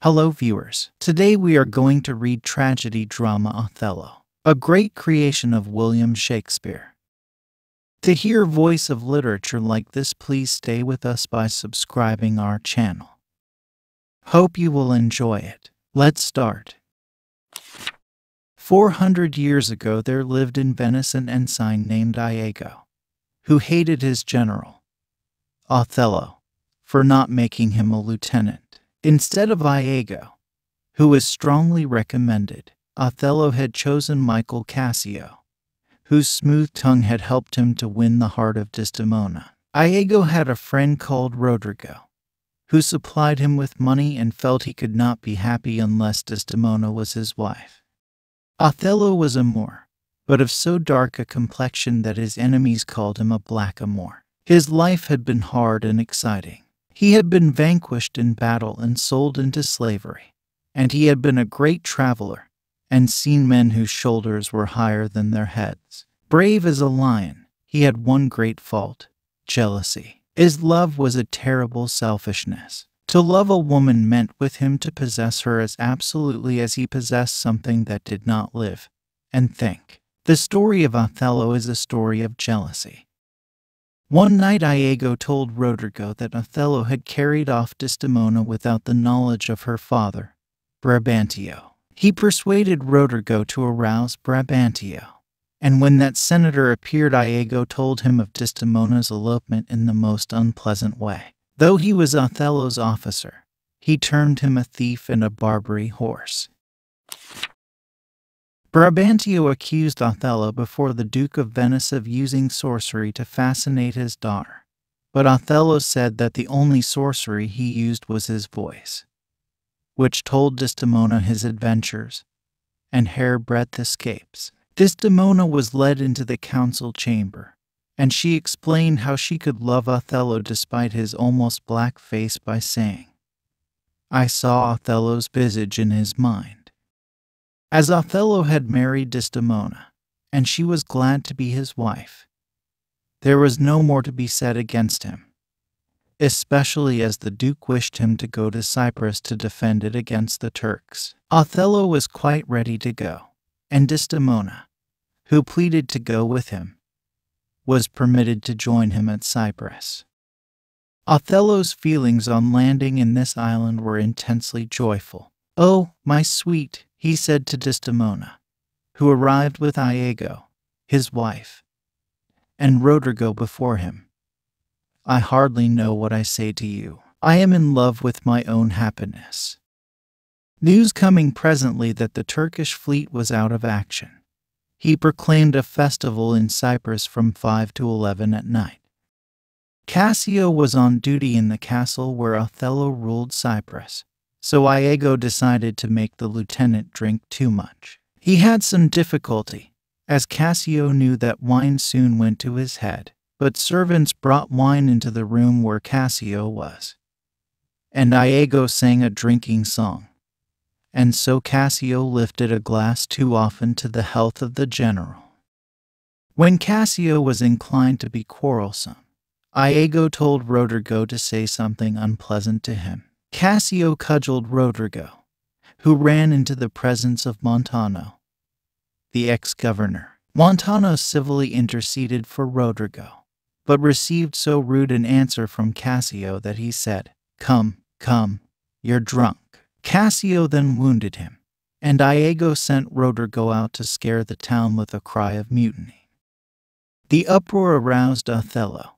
Hello viewers, today we are going to read tragedy drama Othello, a great creation of William Shakespeare. To hear voice of literature like this, please stay with us by subscribing our channel. Hope you will enjoy it. Let's start. 400 years ago there lived in Venice an ensign named Iago, who hated his general, Othello, for not making him a lieutenant. Instead of Iago, who was strongly recommended, Othello had chosen Michael Cassio, whose smooth tongue had helped him to win the heart of Desdemona. Iago had a friend called Roderigo, who supplied him with money and felt he could not be happy unless Desdemona was his wife. Othello was a Moor, but of so dark a complexion that his enemies called him a blackamoor. His life had been hard and exciting. He had been vanquished in battle and sold into slavery, and he had been a great traveler, and seen men whose shoulders were higher than their heads. Brave as a lion, he had one great fault: jealousy. His love was a terrible selfishness. To love a woman meant with him to possess her as absolutely as he possessed something that did not live and think. The story of Othello is a story of jealousy. One night Iago told Roderigo that Othello had carried off Desdemona without the knowledge of her father, Brabantio. He persuaded Roderigo to arouse Brabantio, and when that senator appeared, Iago told him of Desdemona's elopement in the most unpleasant way. Though he was Othello's officer, he termed him a thief and a Barbary horse. Brabantio accused Othello before the Duke of Venice of using sorcery to fascinate his daughter, but Othello said that the only sorcery he used was his voice, which told Desdemona his adventures and hair-breadth escapes. Desdemona was led into the council chamber, and she explained how she could love Othello despite his almost black face by saying, "I saw Othello's visage in his mind." As Othello had married Desdemona, and she was glad to be his wife, there was no more to be said against him, especially as the Duke wished him to go to Cyprus to defend it against the Turks. Othello was quite ready to go, and Desdemona, who pleaded to go with him, was permitted to join him at Cyprus. Othello's feelings on landing in this island were intensely joyful. "Oh, my sweet," he said to Desdemona, who arrived with Iago, his wife, and Roderigo before him. "I hardly know what I say to you. I am in love with my own happiness." News coming presently that the Turkish fleet was out of action, he proclaimed a festival in Cyprus from 5 to 11 at night. Cassio was on duty in the castle where Othello ruled Cyprus, so Iago decided to make the lieutenant drink too much. He had some difficulty, as Cassio knew that wine soon went to his head, but servants brought wine into the room where Cassio was, and Iago sang a drinking song, and so Cassio lifted a glass too often to the health of the general. When Cassio was inclined to be quarrelsome, Iago told Roderigo to say something unpleasant to him. Cassio cudgeled Roderigo, who ran into the presence of Montano, the ex-governor. Montano civilly interceded for Roderigo, but received so rude an answer from Cassio that he said, "Come, come, you're drunk." Cassio then wounded him, and Iago sent Roderigo out to scare the town with a cry of mutiny. The uproar aroused Othello,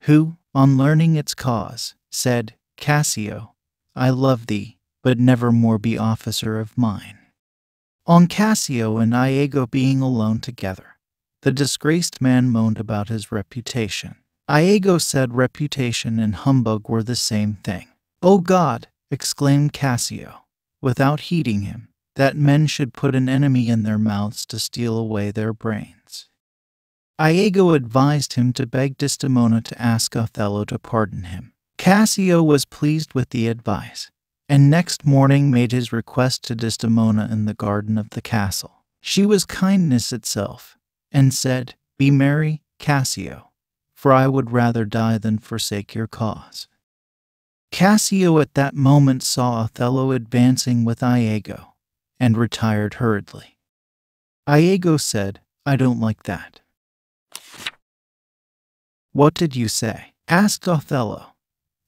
who, on learning its cause, said, "Cassio, I love thee, but never more be officer of mine." On Cassio and Iago being alone together, the disgraced man moaned about his reputation. Iago said reputation and humbug were the same thing. "O God," exclaimed Cassio, without heeding him, "that men should put an enemy in their mouths to steal away their brains." Iago advised him to beg Desdemona to ask Othello to pardon him. Cassio was pleased with the advice, and next morning made his request to Desdemona in the garden of the castle. She was kindness itself, and said, "Be merry, Cassio, for I would rather die than forsake your cause." Cassio at that moment saw Othello advancing with Iago, and retired hurriedly. Iago said, "I don't like that." "What did you say?" asked Othello,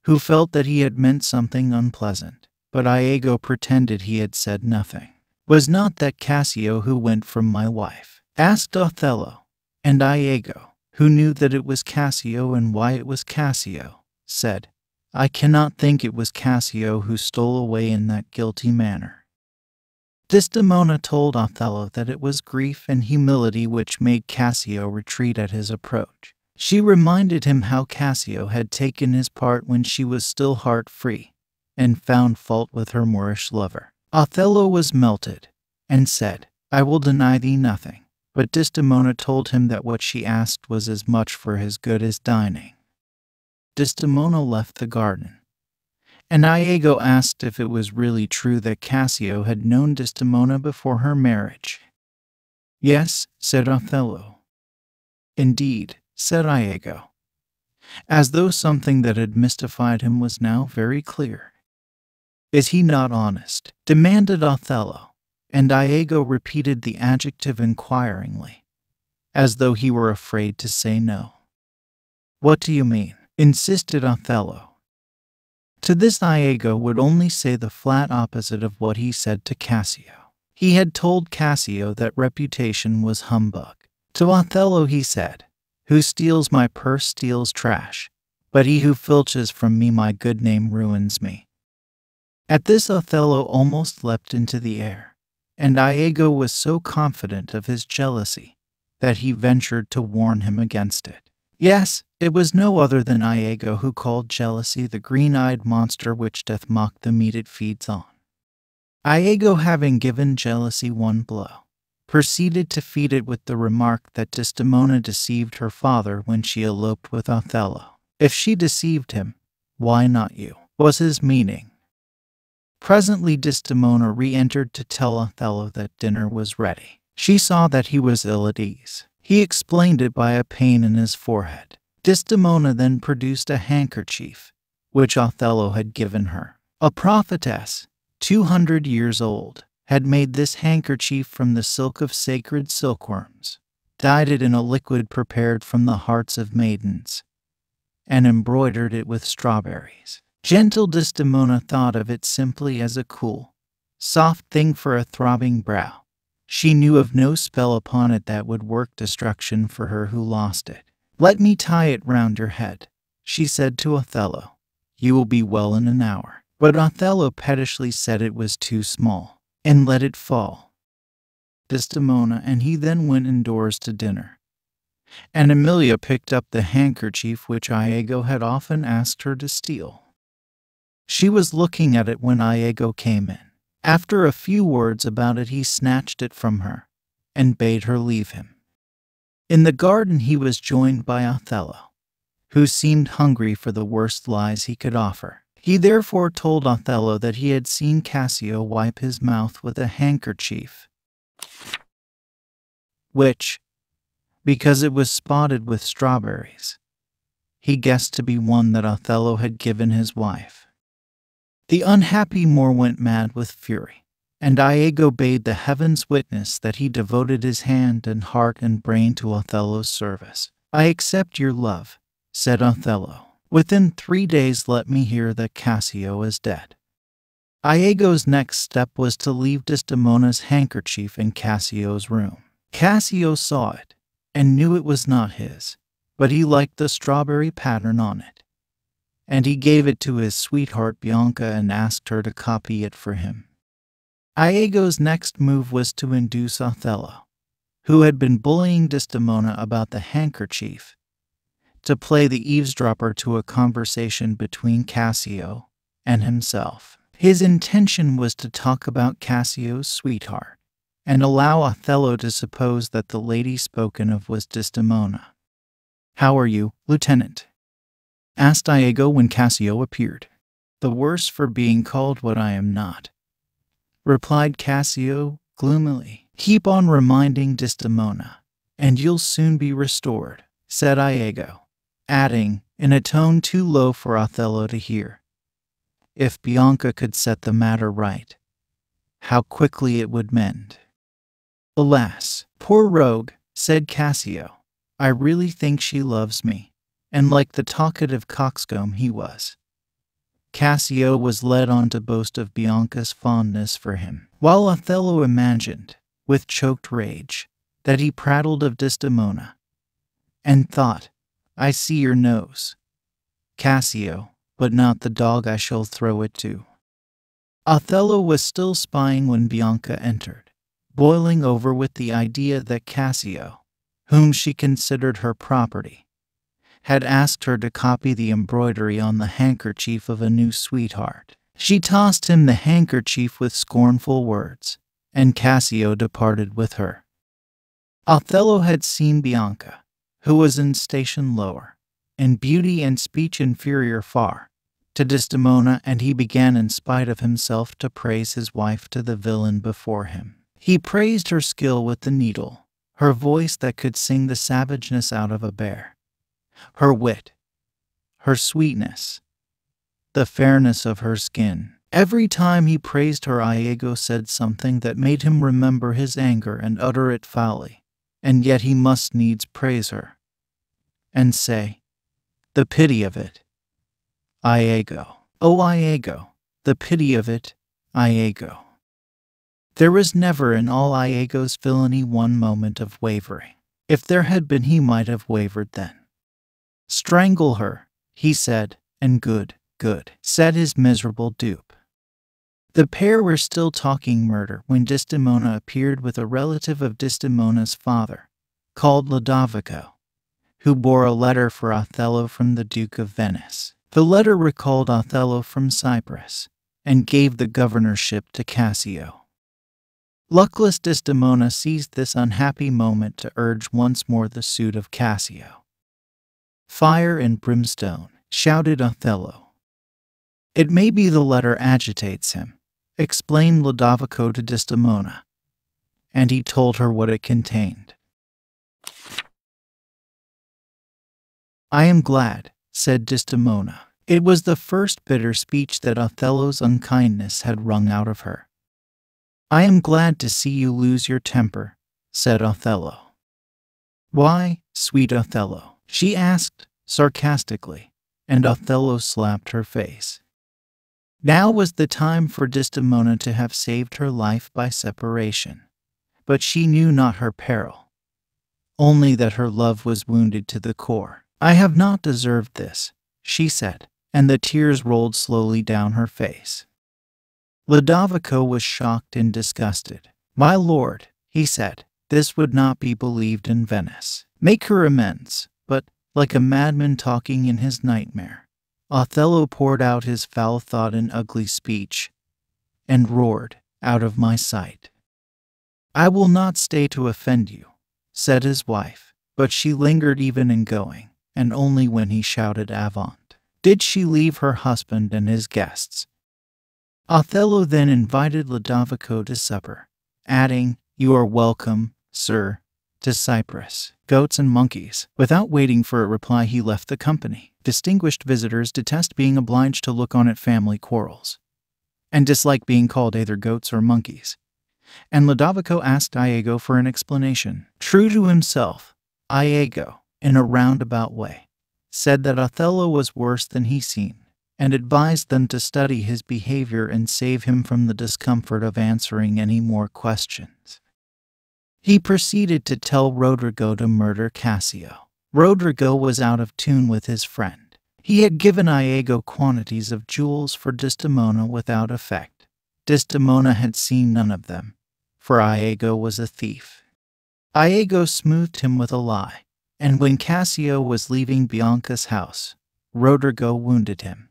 who felt that he had meant something unpleasant, but Iago pretended he had said nothing. "Was not that Cassio who went from my wife?" asked Othello, and Iago, who knew that it was Cassio and why it was Cassio, said, "I cannot think it was Cassio who stole away in that guilty manner." Desdemona told Othello that it was grief and humility which made Cassio retreat at his approach. She reminded him how Cassio had taken his part when she was still heart-free, and found fault with her Moorish lover. Othello was melted, and said, "I will deny thee nothing." But Desdemona told him that what she asked was as much for his good as dining. Desdemona left the garden, and Iago asked if it was really true that Cassio had known Desdemona before her marriage. "Yes," said Othello. "Indeed," said Iago, as though something that had mystified him was now very clear. "Is he not honest?" demanded Othello, and Iago repeated the adjective inquiringly, as though he were afraid to say no. "What do you mean?" insisted Othello. To this Iago would only say the flat opposite of what he said to Cassio. He had told Cassio that reputation was humbug. To Othello he said, "Who steals my purse steals trash, but he who filches from me my good name ruins me." At this Othello almost leapt into the air, and Iago was so confident of his jealousy that he ventured to warn him against it. Yes, it was no other than Iago who called jealousy the green-eyed monster which doth mock the meat it feeds on. Iago, having given jealousy one blow, proceeded to feed it with the remark that Desdemona deceived her father when she eloped with Othello. If she deceived him, why not you? Was his meaning. Presently Desdemona re-entered to tell Othello that dinner was ready. She saw that he was ill at ease. He explained it by a pain in his forehead. Desdemona then produced a handkerchief, which Othello had given her. A prophetess, 200 years old, had made this handkerchief from the silk of sacred silkworms, dyed it in a liquid prepared from the hearts of maidens, and embroidered it with strawberries. Gentle Desdemona thought of it simply as a cool, soft thing for a throbbing brow. She knew of no spell upon it that would work destruction for her who lost it. "Let me tie it round your head," she said to Othello. "You will be well in an hour." But Othello pettishly said it was too small, and let it fall. Desdemona and he then went indoors to dinner, and Emilia picked up the handkerchief which Iago had often asked her to steal. She was looking at it when Iago came in. After a few words about it, he snatched it from her and bade her leave him. In the garden he was joined by Othello, who seemed hungry for the worst lies he could offer. He therefore told Othello that he had seen Cassio wipe his mouth with a handkerchief, which, because it was spotted with strawberries, he guessed to be one that Othello had given his wife. The unhappy Moor went mad with fury, and Iago bade the heavens witness that he devoted his hand and heart and brain to Othello's service. "I accept your love," said Othello. "Within 3 days let me hear that Cassio is dead." Iago's next step was to leave Desdemona's handkerchief in Cassio's room. Cassio saw it, and knew it was not his, but he liked the strawberry pattern on it, and he gave it to his sweetheart Bianca and asked her to copy it for him. Iago's next move was to induce Othello, who had been bullying Desdemona about the handkerchief, to play the eavesdropper to a conversation between Cassio and himself. His intention was to talk about Cassio's sweetheart, and allow Othello to suppose that the lady spoken of was Desdemona. "How are you, Lieutenant?" asked Iago when Cassio appeared. "The worse for being called what I am not," replied Cassio gloomily. "Keep on reminding Desdemona, and you'll soon be restored," said Iago, adding, in a tone too low for Othello to hear, If Bianca could set the matter right, how quickly it would mend. Alas, poor rogue, said Cassio. I really think she loves me. And like the talkative coxcomb he was, Cassio was led on to boast of Bianca's fondness for him, while Othello imagined, with choked rage, that he prattled of Desdemona, and thought, I see your nose, Cassio, but not the dog I shall throw it to. Othello was still spying when Bianca entered, boiling over with the idea that Cassio, whom she considered her property, had asked her to copy the embroidery on the handkerchief of a new sweetheart. She tossed him the handkerchief with scornful words, and Cassio departed with her. Othello had seen Bianca, who was in station lower, in beauty and speech inferior far to Desdemona, and he began in spite of himself to praise his wife to the villain before him. He praised her skill with the needle, her voice that could sing the savageness out of a bear, her wit, her sweetness, the fairness of her skin. Every time he praised her, Iago said something that made him remember his anger and utter it foully, and yet he must needs praise her, and say, the pity of it, Iago. Oh, Iago, the pity of it, Iago. There was never in all Iago's villainy one moment of wavering. If there had been, he might have wavered then. Strangle her, he said, and good, said his miserable dupe. The pair were still talking murder when Desdemona appeared with a relative of Desdemona's father, called Lodovico, who bore a letter for Othello from the Duke of Venice. The letter recalled Othello from Cyprus, and gave the governorship to Cassio. Luckless Desdemona seized this unhappy moment to urge once more the suit of Cassio. Fire and brimstone, shouted Othello. It may be the letter agitates him, explained Lodovico to Desdemona, and he told her what it contained. I am glad, said Desdemona. It was the first bitter speech that Othello's unkindness had wrung out of her. I am glad to see you lose your temper, said Othello. Why, sweet Othello? She asked, sarcastically, and Othello slapped her face. Now was the time for Desdemona to have saved her life by separation, but she knew not her peril, only that her love was wounded to the core. I have not deserved this, she said, and the tears rolled slowly down her face. Lodovico was shocked and disgusted. My lord, he said, this would not be believed in Venice. Make her amends. But, like a madman talking in his nightmare, Othello poured out his foul thought in ugly speech, and roared, out of my sight. I will not stay to offend you, said his wife, but she lingered even in going, and only when he shouted avaunt did she leave her husband and his guests. Othello then invited Lodovico to supper, adding, You are welcome, sir, to Cyprus, goats and monkeys. Without waiting for a reply, he left the company. Distinguished visitors detest being obliged to look on at family quarrels, and dislike being called either goats or monkeys. And Lodovico asked Iago for an explanation. True to himself, Iago, in a roundabout way, said that Othello was worse than he seemed, and advised them to study his behavior and save him from the discomfort of answering any more questions. He proceeded to tell Rodrigo to murder Cassio. Rodrigo was out of tune with his friend. He had given Iago quantities of jewels for Desdemona without effect. Desdemona had seen none of them, for Iago was a thief. Iago smoothed him with a lie, and when Cassio was leaving Bianca's house, Rodrigo wounded him,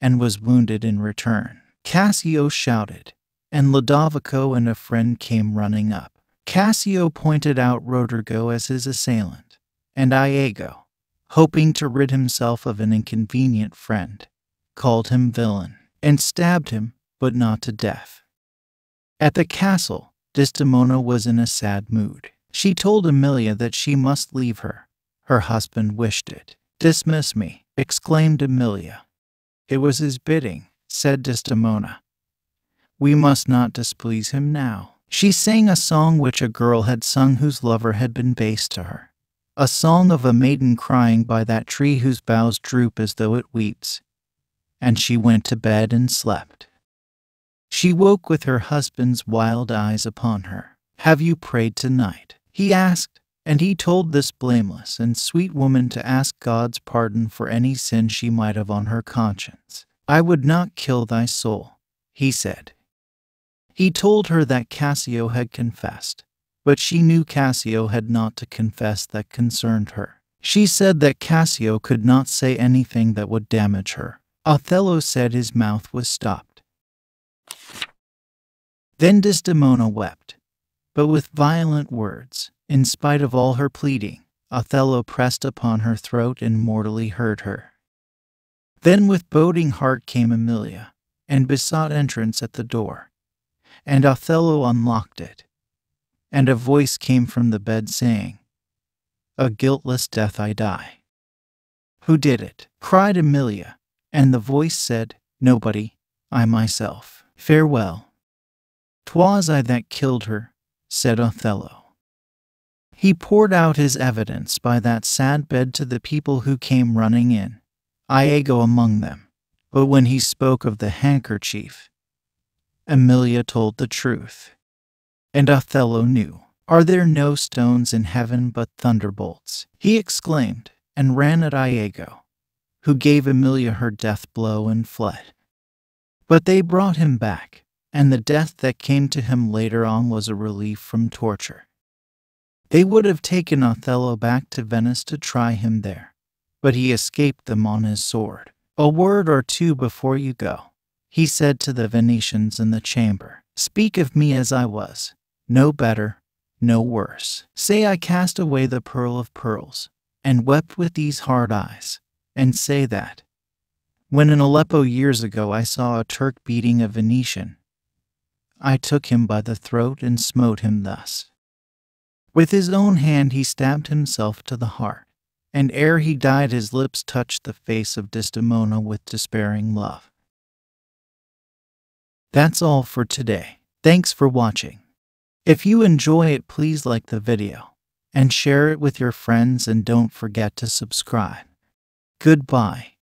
and was wounded in return. Cassio shouted, and Lodovico and a friend came running up. Cassio pointed out Rodrigo as his assailant, and Iago, hoping to rid himself of an inconvenient friend, called him villain, and stabbed him, but not to death. At the castle, Desdemona was in a sad mood. She told Emilia that she must leave her. Her husband wished it. Dismiss me, exclaimed Emilia. It was his bidding, said Desdemona. "We must not displease him now." She sang a song which a girl had sung whose lover had been base to her. A song of a maiden crying by that tree whose boughs droop as though it weeps. And she went to bed and slept. She woke with her husband's wild eyes upon her. "Have you prayed tonight?" he asked, and he told this blameless and sweet woman to ask God's pardon for any sin she might have on her conscience. "I would not kill thy soul," he said. He told her that Cassio had confessed, but she knew Cassio had not to confess that concerned her. She said that Cassio could not say anything that would damage her. Othello said his mouth was stopped. Then Desdemona wept, but with violent words. In spite of all her pleading, Othello pressed upon her throat and mortally hurt her. Then with boding heart came Emilia, and besought entrance at the door. And Othello unlocked it. And a voice came from the bed saying, "A guiltless death I die." "Who did it?" cried Emilia, and the voice said, "Nobody, I myself. Farewell." "'Twas I that killed her," said Othello. He poured out his evidence by that sad bed to the people who came running in, Iago among them. But when he spoke of the handkerchief, Emilia told the truth. And Othello knew. "Are there no stones in heaven but thunderbolts?" he exclaimed, and ran at Iago, who gave Emilia her death blow and fled. But they brought him back, and the death that came to him later on was a relief from torture. They would have taken Othello back to Venice to try him there, but he escaped them on his sword. "A word or two before you go," he said to the Venetians in the chamber. "Speak of me as I was, no better, no worse. Say I cast away the pearl of pearls, and wept with these hard eyes, and say that, when in Aleppo years ago I saw a Turk beating a Venetian, I took him by the throat and smote him thus." With his own hand he stabbed himself to the heart, and ere he died his lips touched the face of Desdemona with despairing love. That's all for today. Thanks for watching. If you enjoy it, please like the video and share it with your friends, and don't forget to subscribe. Goodbye.